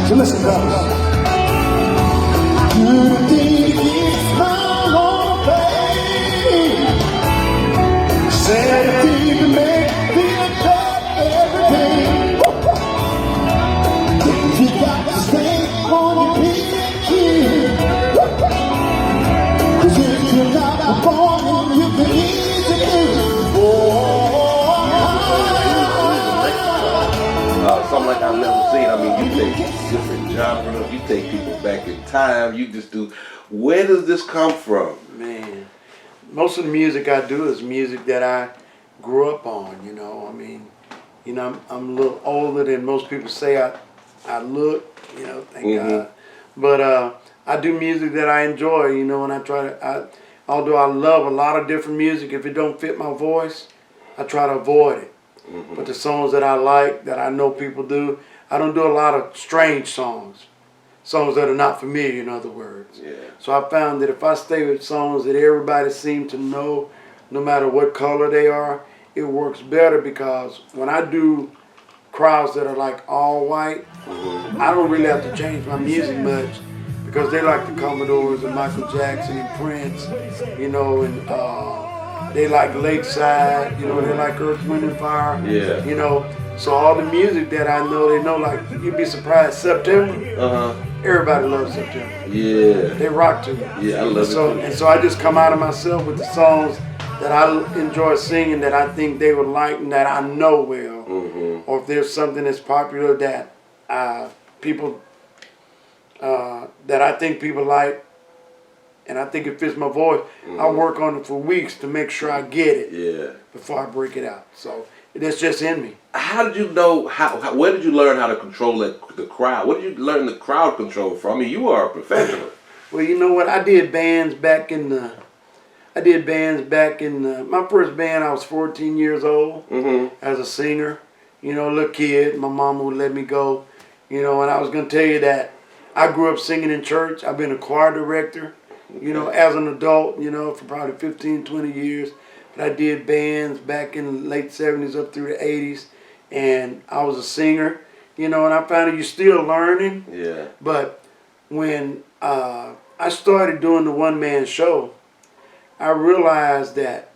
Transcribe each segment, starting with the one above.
So listen, brothers. Something like I've never seen. I mean, you take different genres, you take people back in time, you just do. Where does this come from? Man, most of the music I do is music that I grew up on, you know. I mean, you know, I'm a little older than most people say I look, you know, thank God. But I do music that I enjoy, you know, and I try to, although I love a lot of different music, if it don't fit my voice, I try to avoid it. But the songs that I like, that I know people do, I don't do a lot of strange songs. Songs that are not familiar, in other words. Yeah. So I found that if I stay with songs that everybody seems to know, no matter what color they are, it works better, because when I do crowds that are like all white, I don't really have to change my music much, because they like the Commodores and Michael Jackson and Prince, you know, and they like Lakeside, you know, they like Earth, Wind and Fire, you know. So all the music that I know, they know, like, you'd be surprised, September, everybody loves September. Yeah. They rock to it. Yeah, I love it too. And so I just come out of myself with the songs that I enjoy singing, that I think they would like and that I know well. Or if there's something that's popular that people, that I think people like, and I think it fits my voice, I work on it for weeks to make sure I get it before I break it out. So that's just in me. How did you know, where did you learn how to control the crowd? Where did you learn the crowd control from? I mean, you are a professional. Well, you know what? I did bands back in my first band, I was 14 years old as a singer. You know, a little kid. My mama would let me go. You know, and I was going to tell you that I grew up singing in church. I've been a choir director, you know, as an adult, you know, for probably 15, 20 years. But I did bands back in the late 70s up through the 80s. And I was a singer, you know, and I found that you're still learning. Yeah. But when I started doing the one-man show, I realized that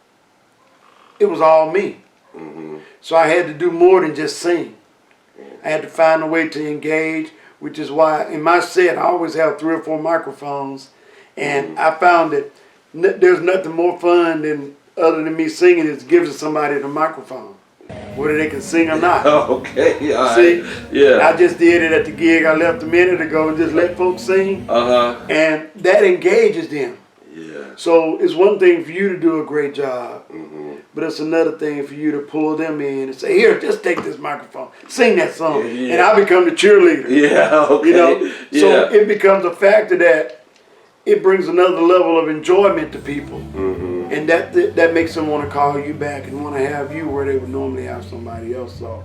it was all me. So I had to do more than just sing. I had to find a way to engage, which is why in my set I always have 3 or 4 microphones. And I found that there's nothing more fun than, other than me singing, is giving somebody the microphone, whether they can sing or not. Okay, all right. See, yeah. I just did it at the gig I left a minute ago, and just let folks sing. And that engages them. Yeah. So it's one thing for you to do a great job, but it's another thing for you to pull them in and say, here, just take this microphone, sing that song, and I become the cheerleader. Yeah, okay. You know, so it becomes a factor that it brings another level of enjoyment to people, and that makes them want to call you back and want to have you where they would normally have somebody else. So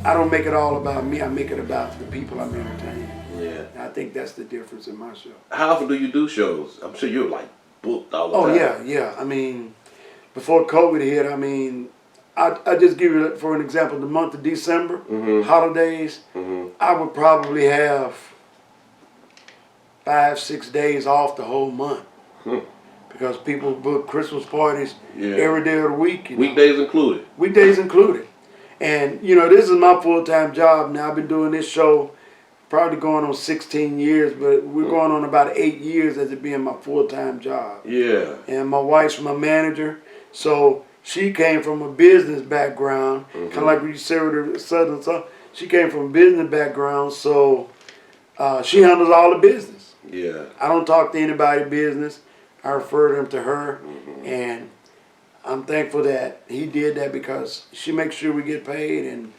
I don't make it all about me. I make it about the people I'm entertaining. Yeah. And I think that's the difference in my show. How often do you do shows? I'm sure you're like booked all the time. Oh yeah. I mean, before COVID hit, I mean, I just give you, for an example, the month of December, holidays, I would probably have 5-6 days off the whole month, because people book Christmas parties every day of the week. You know? Weekdays included. Weekdays included. And you know, this is my full-time job now. I've been doing this show probably going on 16 years, but we're going on about 8 years as it being my full-time job. Yeah. And my wife's my manager, so she came from a business background, kind of like what you said with the Southern stuff. She came from a business background, so she handles all the business. Yeah. I don't talk to anybody business. I refer them to her, and I'm thankful that he did that, because she makes sure we get paid and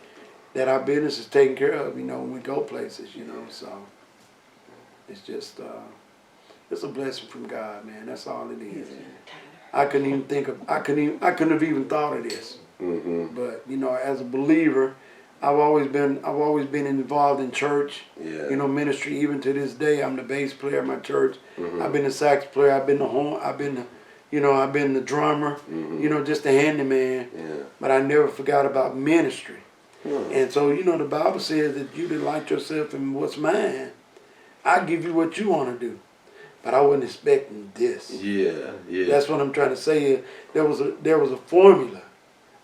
that our business is taken care of, you know, when we go places, you know. So it's just, it's a blessing from God, man. That's all it is. I couldn't have even thought of this. But you know, as a believer, I've always been involved in church, you know, ministry. Even to this day, I'm the bass player at my church. I've been the sax player. I've been the horn. I've been the drummer. You know, just the handyman. But I never forgot about ministry. And so, you know, the Bible says that you delight yourself in what's mine. I give you what you want to do. But I wasn't expecting this. Yeah, yeah. That's what I'm trying to say here. There was a formula,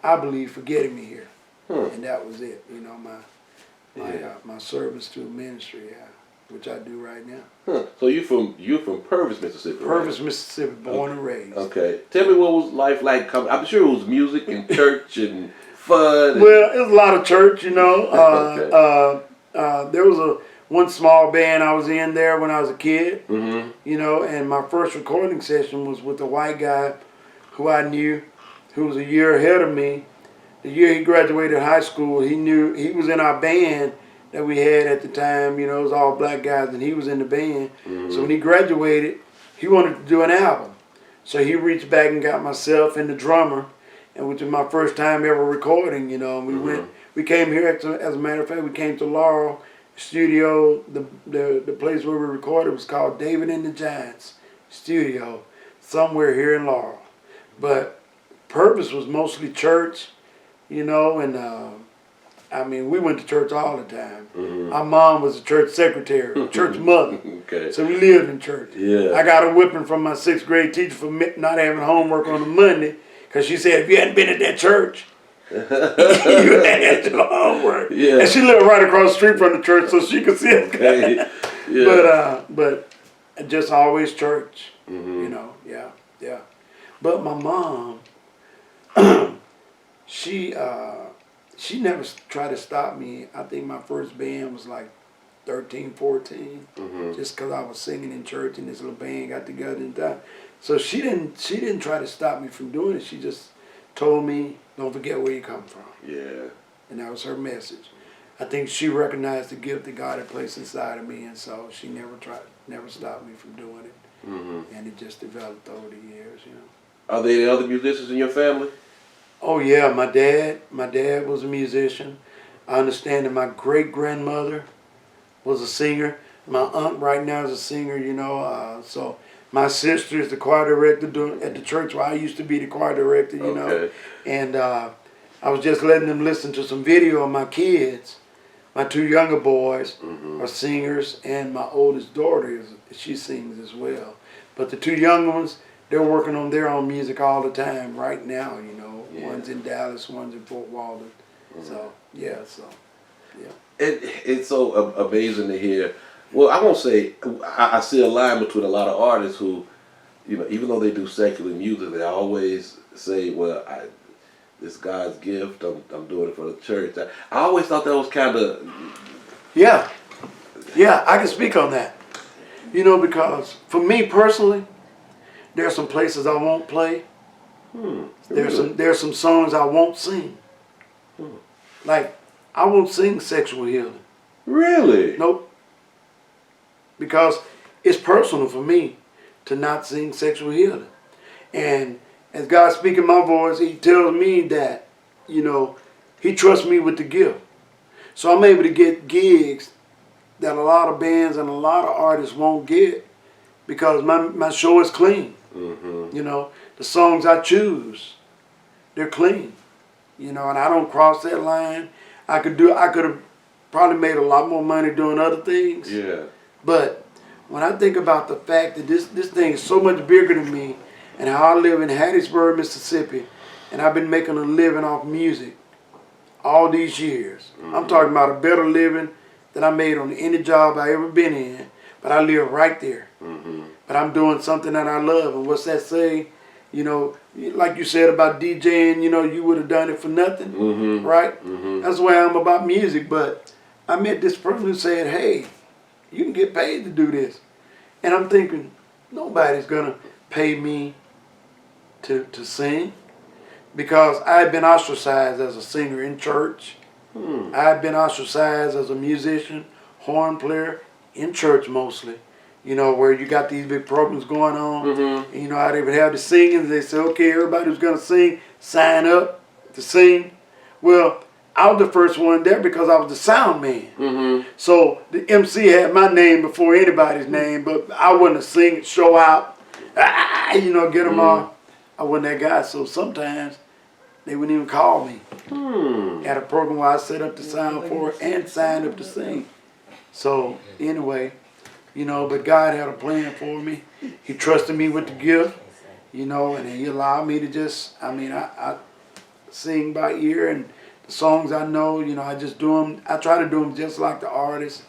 I believe, for getting me here. And that was it. You know, my service to ministry, which I do right now. So you're from Purvis, Mississippi. Purvis, right? Mississippi, born and raised. Okay. Tell me, what was life like? I'm sure it was music and church and fun. And... Well, it was a lot of church, you know. There was one small band I was in there when I was a kid, you know, and my first recording session was with a white guy who I knew, who was a year ahead of me. The year he graduated high school, he was in our band that we had at the time, you know, it was all black guys, and he was in the band. So when he graduated, he wanted to do an album. So he reached back and got myself and the drummer, and which was my first time ever recording, you know, and we came here, as a matter of fact, we came to Laurel Studio. The place where we recorded was called David and the Giants Studio, somewhere here in Laurel. But Purpose was mostly church, you know, and I mean, we went to church all the time. Our mom was a church secretary, church mother. Okay. So we lived in church. Yeah. I got a whipping from my 6th grade teacher for not having homework on a Monday, because she said, if you hadn't been at that church, you had your homework. Yeah. And she lived right across the street from the church, so she could see it. Okay. Yeah. But just always church, you know, yeah. But my mom, she never tried to stop me. I think my first band was like 13, 14, just because I was singing in church and this little band got together and that. So she didn't try to stop me from doing it. She just told me, don't forget where you come from. Yeah. And that was her message. I think she recognized the gift that God had placed inside of me, and so she never stopped me from doing it. And it just developed over the years, you know. Are there any other musicians in your family? Oh yeah, my dad was a musician. I understand that my great-grandmother was a singer. My aunt right now is a singer, you know. So my sister is the choir director at the church where I used to be the choir director, you know. And I was just letting them listen to some video of my kids. My 2 younger boys are singers, and my oldest daughter, she sings as well. But the 2 younger ones, they're working on their own music all the time right now, you know. One's in Dallas, one's in Fort Walton. So, yeah. It's so amazing to hear. Well, I won't say, I see a line between a lot of artists who, you know, even though they do secular music, they always say, well, it's God's gift, I'm doing it for the church. I always thought that was kind of... Yeah, I can speak on that. You know, because for me personally, there are some places I won't play. There's some songs I won't sing. Like, I won't sing sexual healing. Really? Nope. Because it's personal for me to not sing sexual healing. And as God speaks in my voice, He tells me that, you know, He trusts me with the gift. So I'm able to get gigs that a lot of bands and a lot of artists won't get because my show is clean. You know, the songs I choose, they're clean. You know, and I don't cross that line. I could have probably made a lot more money doing other things. Yeah. But when I think about the fact that this thing is so much bigger than me, and how I live in Hattiesburg, Mississippi, and I've been making a living off music all these years. I'm talking about a better living than I made on any job I ever been in, but I live right there. But I'm doing something that I love, and what's that say? You know, like you said about DJing, you know, you would have done it for nothing, right? That's the way I'm about music, but I met this person who said, hey, you can get paid to do this. And I'm thinking, nobody's going to pay me to sing, because I had been ostracized as a singer in church. I had been ostracized as a musician, horn player, in church mostly. You know, where you got these big programs going on. And you know how they would have the singing. They say, okay, everybody who's going to sing, sign up to sing. Well, I was the first one there because I was the sound man. So the MC had my name before anybody's name, but I wasn't a sing, show out, you know, get them on. I wasn't that guy. So sometimes they wouldn't even call me. at a program where I set up the sound for her and signed up to sing. So anyway, you know, but God had a plan for me. He trusted me with the gift, you know, and he allowed me to just, I sing by ear, and the songs I know, you know, I just do them. I try to do them just like the artist.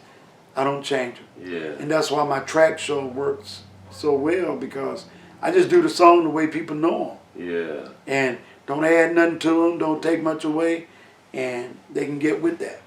I don't change them. Yeah. And that's why my track show works so well, because I just do the song the way people know them. Yeah. And don't add nothing to them, don't take much away, and they can get with that.